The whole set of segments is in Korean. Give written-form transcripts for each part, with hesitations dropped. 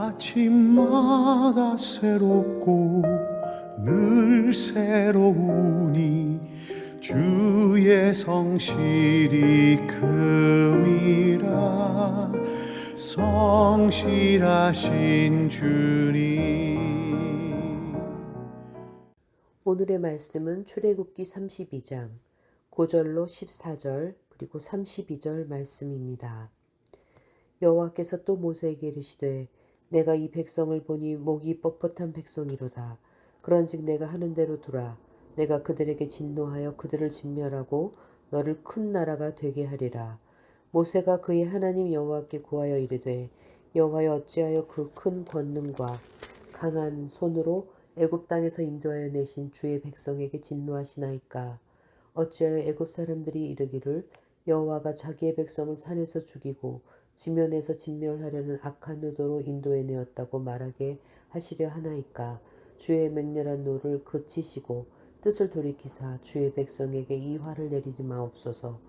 아침마다 새롭고 늘 새로우니 주의 성실이 큼이라. 성실하신 주님. 오늘의 말씀은 출애굽기 32장 9절로 14절 그리고 32절 말씀입니다. 여호와께서 또 모세에게 이르시되 내가 이 백성을 보니 목이 뻣뻣한 백성이로다. 그런즉 내가 하는 대로 두라. 내가 그들에게 진노하여 그들을 진멸하고 너를 큰 나라가 되게 하리라. 모세가 그의 하나님 여호와께 구하여 이르되 여호와여 어찌하여 그 큰 권능과 강한 손으로 애굽 땅에서 인도하여 내신 주의 백성에게 진노하시나이까. 어찌하여 애굽 사람들이 이르기를 여호와가 자기의 백성을 산에서 죽이고 지면에서 진멸하려는 악한 의도로 인도해 내었다고 말하게 하시려 하나이까. 주의 맹렬한 노를 그치시고 뜻을 돌이키사 주의 백성에게 이 화를 내리지 마옵소서.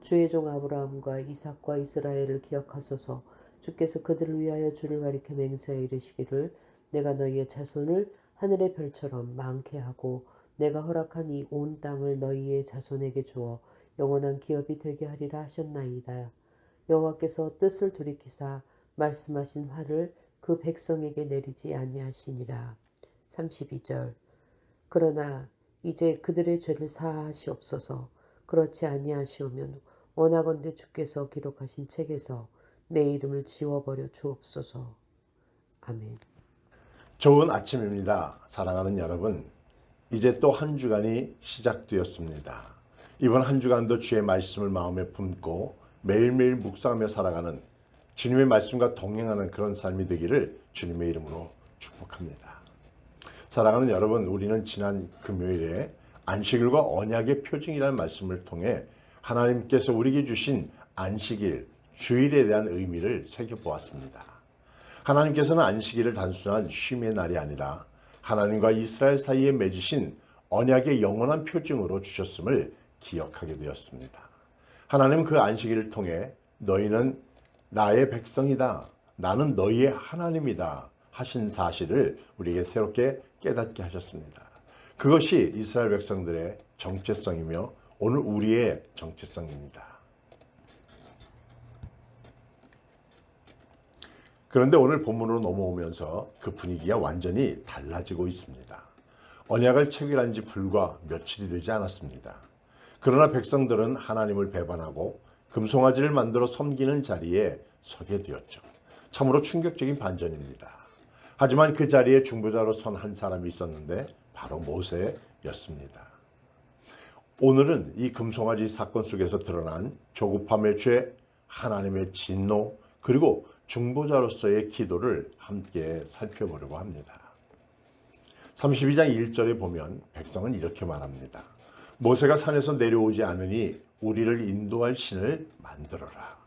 주의 종 아브라함과 이삭과 이스라엘을 기억하소서. 주께서 그들을 위하여 주를 가리켜 맹세하여 이르시기를 내가 너희의 자손을 하늘의 별처럼 많게 하고 내가 허락한 이 온 땅을 너희의 자손에게 주어 영원한 기업이 되게 하리라 하셨나이다. 여호와께서 뜻을 돌이키사 말씀하신 화를 그 백성에게 내리지 아니하시니라. 32절. 그러나 이제 그들의 죄를 사하시옵소서. 그렇지 아니하시오면 원하건대 주께서 기록하신 책에서 내 이름을 지워버려 주옵소서. 아멘. 좋은 아침입니다. 사랑하는 여러분, 이제 또 한 주간이 시작되었습니다. 이번 한 주간도 주의 말씀을 마음에 품고 매일매일 묵상하며 살아가는 주님의 말씀과 동행하는 그런 삶이 되기를 주님의 이름으로 축복합니다. 사랑하는 여러분, 우리는 지난 금요일에 안식일과 언약의 표징이라는 말씀을 통해 하나님께서 우리에게 주신 안식일, 주일에 대한 의미를 새겨보았습니다. 하나님께서는 안식일을 단순한 쉼의 날이 아니라 하나님과 이스라엘 사이에 맺으신 언약의 영원한 표징으로 주셨음을 기억하게 되었습니다. 하나님은 그 안식일을 통해 너희는 나의 백성이다, 나는 너희의 하나님이다 하신 사실을 우리에게 새롭게 깨닫게 하셨습니다. 그것이 이스라엘 백성들의 정체성이며 오늘 우리의 정체성입니다. 그런데 오늘 본문으로 넘어오면서 그 분위기가 완전히 달라지고 있습니다. 언약을 체결한 지 불과 며칠이 되지 않았습니다. 그러나 백성들은 하나님을 배반하고 금송아지를 만들어 섬기는 자리에 서게 되었죠. 참으로 충격적인 반전입니다. 하지만 그 자리에 중보자로 선 한 사람이 있었는데 바로 모세였습니다. 오늘은 이 금송아지 사건 속에서 드러난 조급함의 죄, 하나님의 진노, 그리고 중보자로서의 기도를 함께 살펴보려고 합니다. 32장 1절에 보면 백성은 이렇게 말합니다. 모세가 산에서 내려오지 않으니 우리를 인도할 신을 만들어라.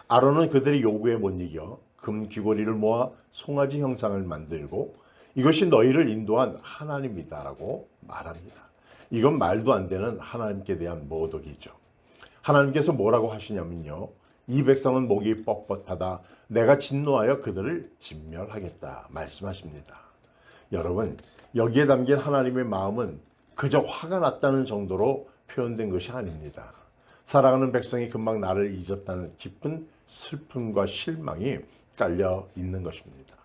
아론은 그들의 요구에 못 이겨 금 귀고리를 모아 송아지 형상을 만들고 이것이 너희를 인도한 하나님이다라고 말합니다. 이건 말도 안 되는 하나님께 대한 모독이죠. 하나님께서 뭐라고 하시냐면요. 이 백성은 목이 뻣뻣하다. 내가 진노하여 그들을 진멸하겠다 말씀하십니다. 여러분, 여기에 담긴 하나님의 마음은 그저 화가 났다는 정도로 표현된 것이 아닙니다. 사랑하는 백성이 금방 나를 잊었다는 깊은 슬픔과 실망이 깔려 있는 것입니다.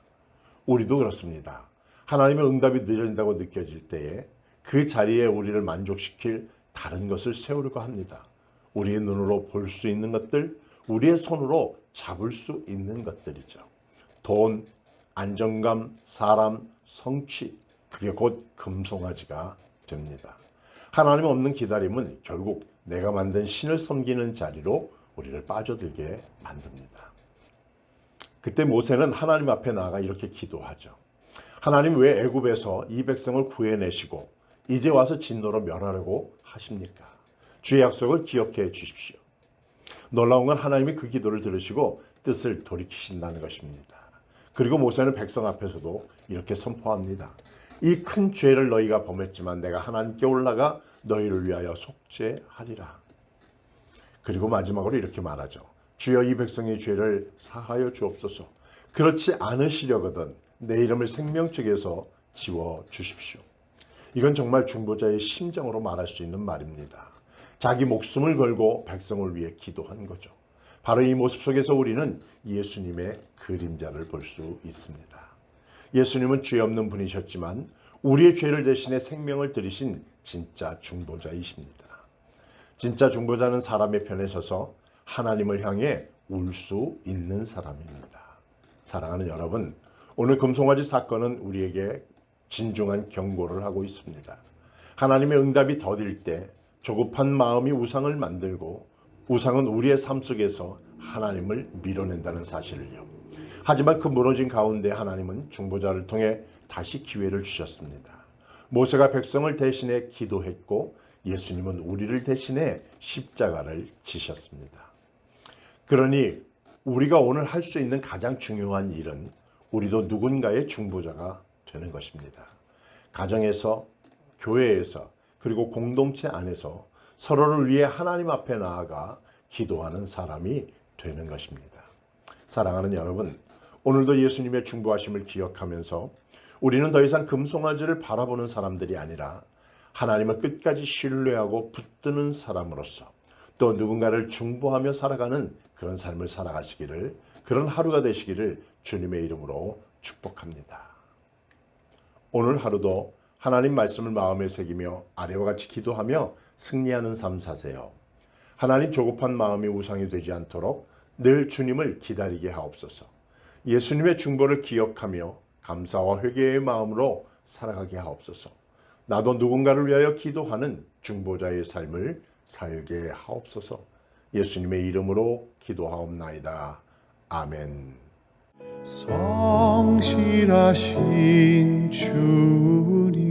우리도 그렇습니다. 하나님의 응답이 느려진다고 느껴질 때에 그 자리에 우리를 만족시킬 다른 것을 세우려고 합니다. 우리의 눈으로 볼 수 있는 것들, 우리의 손으로 잡을 수 있는 것들이죠. 돈, 안정감, 사람, 성취, 그게 곧 금송아지가 됩니다. 하나님 없는 기다림은 결국 내가 만든 신을 섬기는 자리로 우리를 빠져들게 만듭니다. 그때 모세는 하나님 앞에 나아가 이렇게 기도하죠. 하나님, 왜 애굽에서 이 백성을 구해내시고 이제 와서 진노로 멸하려고 하십니까? 주의 약속을 기억해 주십시오. 놀라운 건 하나님이 그 기도를 들으시고 뜻을 돌이키신다는 것입니다. 그리고 모세는 백성 앞에서도 이렇게 선포합니다. 이 큰 죄를 너희가 범했지만 내가 하나님께 올라가 너희를 위하여 속죄하리라. 그리고 마지막으로 이렇게 말하죠. 주여, 이 백성의 죄를 사하여 주옵소서. 그렇지 않으시려거든 내 이름을 생명책에서 지워 주십시오. 이건 정말 중보자의 심정으로 말할 수 있는 말입니다. 자기 목숨을 걸고 백성을 위해 기도한 거죠. 바로 이 모습 속에서 우리는 예수님의 그림자를 볼 수 있습니다. 예수님은 죄 없는 분이셨지만 우리의 죄를 대신해 생명을 들이신 진짜 중보자이십니다. 진짜 중보자는 사람의 편에 서서 하나님을 향해 울 수 있는 사람입니다. 사랑하는 여러분, 오늘 금송아지 사건은 우리에게 진중한 경고를 하고 있습니다. 하나님의 응답이 더딜 때 조급한 마음이 우상을 만들고 우상은 우리의 삶 속에서 하나님을 밀어낸다는 사실을요. 하지만 그 무너진 가운데 하나님은 중보자를 통해 다시 기회를 주셨습니다. 모세가 백성을 대신해 기도했고 예수님은 우리를 대신해 십자가를 지셨습니다. 그러니 우리가 오늘 할 수 있는 가장 중요한 일은 우리도 누군가의 중보자가 되는 것입니다. 가정에서, 교회에서, 그리고 공동체 안에서 서로를 위해 하나님 앞에 나아가 기도하는 사람이 되는 것입니다. 사랑하는 여러분, 오늘도 예수님의 중보하심을 기억하면서 우리는 더 이상 금송아지를 바라보는 사람들이 아니라 하나님을 끝까지 신뢰하고 붙드는 사람으로서 또 누군가를 중보하며 살아가는 그런 삶을 살아가시기를, 그런 하루가 되시기를 주님의 이름으로 축복합니다. 오늘 하루도 하나님 말씀을 마음에 새기며 아래와 같이 기도하며 승리하는 삶 사세요. 하나님, 조급한 마음이 우상이 되지 않도록 늘 주님을 기다리게 하옵소서. 예수님의 중보를 기억하며 감사와 회개의 마음으로 살아가게 하옵소서. 나도 누군가를 위하여 기도하는 중보자의 삶을 살게 하옵소서. 예수님의 이름으로 기도하옵나이다. 아멘. 성실하신 주님